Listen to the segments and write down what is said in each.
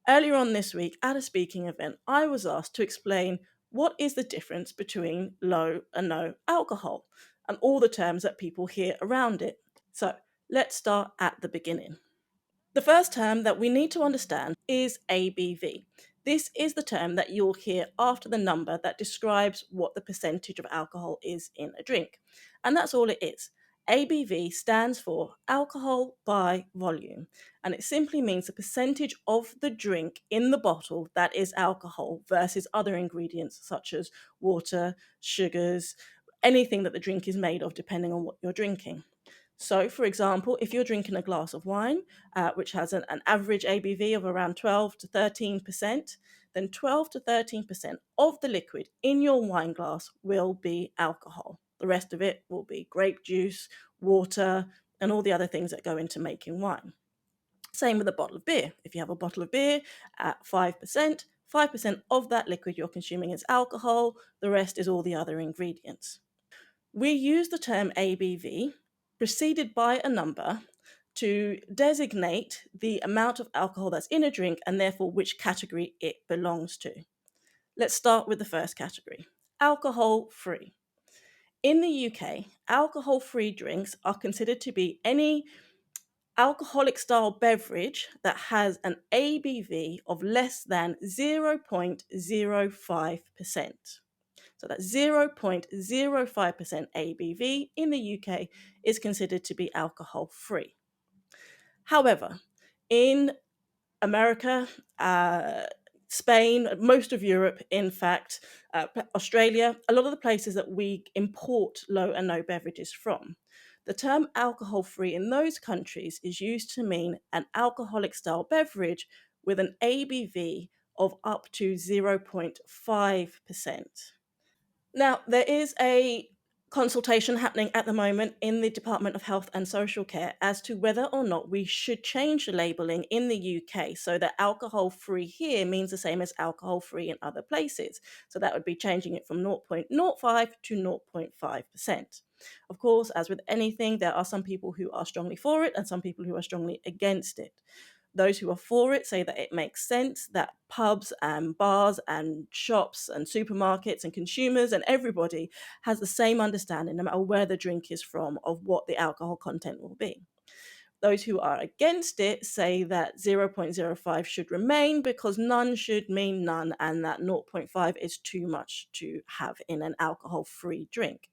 Earlier on this week at a speaking event, I was asked to explain what is the difference between low and no alcohol and all the terms that people hear around it. So let's start at the beginning. The first term that we need to understand is ABV. This is the term that you'll hear after the number that describes what the percentage of alcohol is in a drink. And that's all it is. ABV stands for alcohol by volume, and it simply means the percentage of the drink in the bottle that is alcohol versus other ingredients such as water, sugars, anything that the drink is made of, depending on what you're drinking. So, for example, if you're drinking a glass of wine, which has an average ABV of around 12 to 13%, then 12 to 13% of the liquid in your wine glass will be alcohol. The rest of it will be grape juice, water, and all the other things that go into making wine. Same with a bottle of beer. If you have a bottle of beer at 5%, 5% of that liquid you're consuming is alcohol, the rest is all the other ingredients. We use the term ABV preceded by a number to designate the amount of alcohol that's in a drink and therefore which category it belongs to. Let's start with the first category, alcohol free. In the UK, alcohol free drinks are considered to be any alcoholic style beverage that has an ABV of less than 0.05%. So that's 0.05% ABV in the UK is considered to be alcohol free. However, in America, Spain, most of Europe, in fact, Australia, a lot of the places that we import low and no beverages from, the term alcohol free in those countries is used to mean an alcoholic style beverage with an ABV of up to 0.5%. Now, there is a consultation happening at the moment in the Department of Health and Social Care as to whether or not we should change the labelling in the UK so that alcohol free here means the same as alcohol free in other places. So that would be changing it from 0.05 to 0.5%. Of course, as with anything, there are some people who are strongly for it and some people who are strongly against it. Those who are for it say that it makes sense that pubs and bars and shops and supermarkets and consumers and everybody has the same understanding, no matter where the drink is from, of what the alcohol content will be. Those who are against it say that 0.05 should remain because none should mean none, and that zero point 0.5 is too much to have in an alcohol free drink.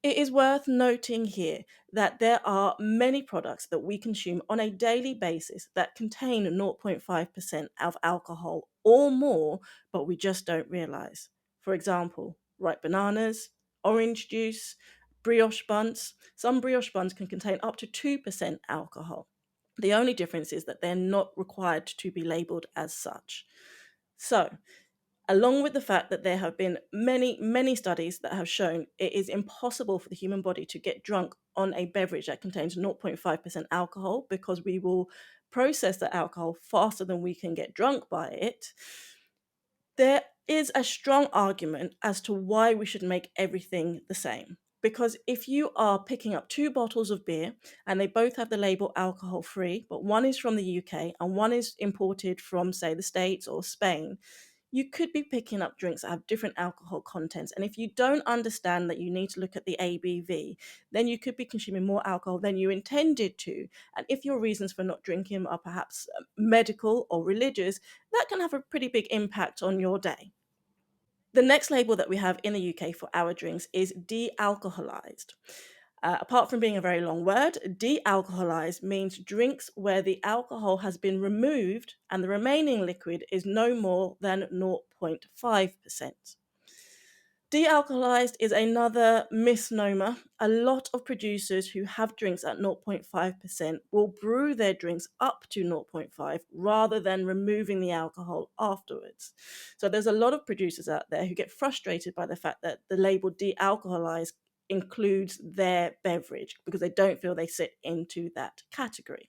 It is worth noting here that there are many products that we consume on a daily basis that contain 0.5% of alcohol or more, but we just don't realize. For example, ripe bananas, orange juice, brioche buns. Some brioche buns can contain up to 2% alcohol. The only difference is that they're not required to be labeled as such. So, along with the fact that there have been many, many studies that have shown it is impossible for the human body to get drunk on a beverage that contains 0.5% alcohol because we will process the alcohol faster than we can get drunk by it, there is a strong argument as to why we should make everything the same. Because if you are picking up two bottles of beer and they both have the label alcohol free, but one is from the UK and one is imported from, say, the States or Spain, you could be picking up drinks that have different alcohol contents. And if you don't understand that you need to look at the ABV, then you could be consuming more alcohol than you intended to. And if your reasons for not drinking are perhaps medical or religious, that can have a pretty big impact on your day. The next label that we have in the UK for our drinks is dealcoholized. Apart from being a very long word, dealcoholized means drinks where the alcohol has been removed and the remaining liquid is no more than 0.5%. Dealcoholized is another misnomer. A lot of producers who have drinks at 0.5% will brew their drinks up to 0.5 rather than removing the alcohol afterwards. So there's a lot of producers out there who get frustrated by the fact that the label dealcoholized includes their beverage because they don't feel they sit into that category.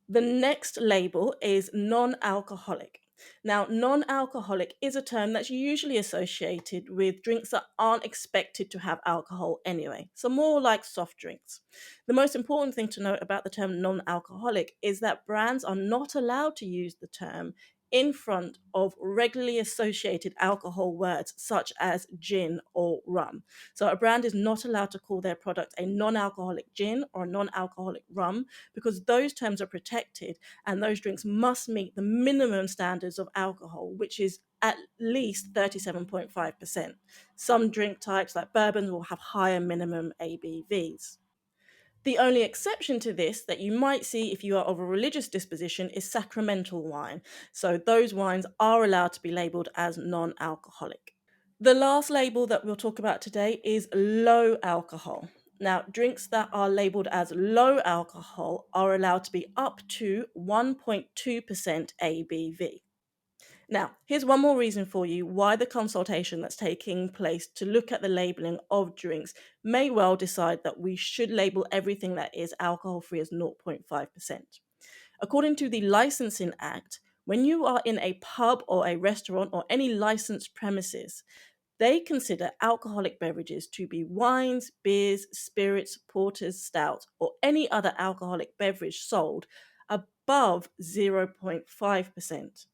The next label is non-alcoholic. Now, non-alcoholic is a term that's usually associated with drinks that aren't expected to have alcohol anyway, so more like soft drinks. The most important thing to note about the term non-alcoholic is that brands are not allowed to use the term in front of regularly associated alcohol words such as gin or rum. So a brand is not allowed to call their product a non-alcoholic gin or a non-alcoholic rum because those terms are protected and those drinks must meet the minimum standards of alcohol, which is at least 37.5%. Some drink types, like bourbons, will have higher minimum ABVs. The only exception to this that you might see if you are of a religious disposition is sacramental wine. So those wines are allowed to be labeled as non-alcoholic. The last label that we'll talk about today is low alcohol. Now, drinks that are labeled as low alcohol are allowed to be up to 1.2% ABV. Now, here's one more reason for you why the consultation that's taking place to look at the labeling of drinks may well decide that we should label everything that is alcohol free as 0.5%. According to the Licensing Act, when you are in a pub or a restaurant or any licensed premises, they consider alcoholic beverages to be wines, beers, spirits, porters, stouts, or any other alcoholic beverage sold above 0.5%.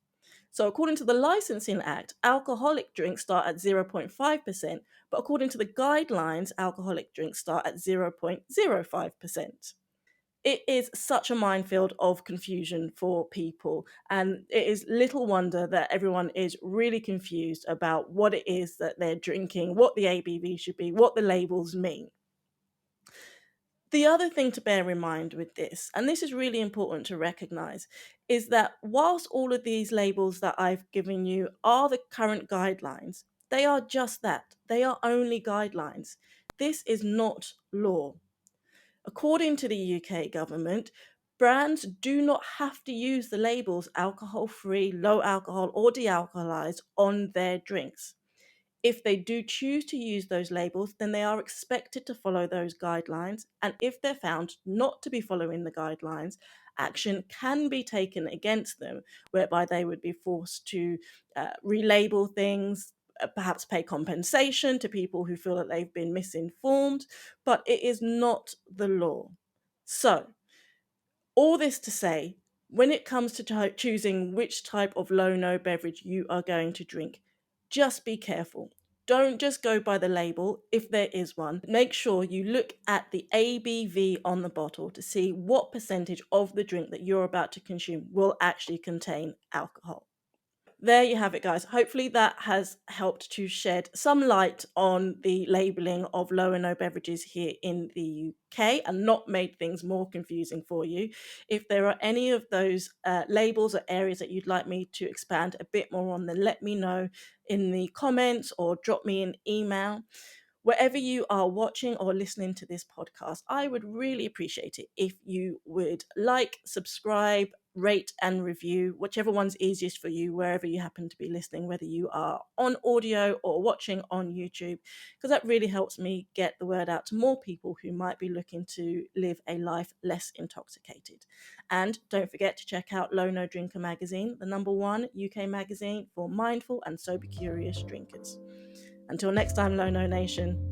So, according to the Licensing Act, alcoholic drinks start at 0.5%, but according to the guidelines, alcoholic drinks start at 0.05%. It is such a minefield of confusion for people, and it is little wonder that everyone is really confused about what it is that they're drinking, what the ABV should be, what the labels mean. The other thing to bear in mind with this, and this is really important to recognize, is that whilst all of these labels that I've given you are the current guidelines, they are just that. They are only guidelines. This is not law. According to the UK government, brands do not have to use the labels alcohol free, low alcohol, or de alcoholized on their drinks. If they do choose to use those labels, then they are expected to follow those guidelines. And if they're found not to be following the guidelines, action can be taken against them, whereby they would be forced to relabel things, perhaps pay compensation to people who feel that they've been misinformed, but it is not the law. So, all this to say, when it comes to choosing which type of low no beverage you are going to drink, just be careful. Don't just go by the label if there is one. Make sure you look at the ABV on the bottle to see what percentage of the drink that you're about to consume will actually contain alcohol. There you have it, guys. Hopefully, that has helped to shed some light on the labeling of low and no beverages here in the UK and not made things more confusing for you. If there are any of those labels or areas that you'd like me to expand a bit more on, then let me know in the comments or drop me an email. Wherever you are watching or listening to this podcast, I would really appreciate it if you would like, subscribe, rate, and review, whichever one's easiest for you, wherever you happen to be listening, whether you are on audio or watching on YouTube, because that really helps me get the word out to more people who might be looking to live a life less intoxicated. And don't forget to check out Low No Drinker magazine, the #1 UK magazine for mindful and sober curious drinkers. Until next time, Low No Nation.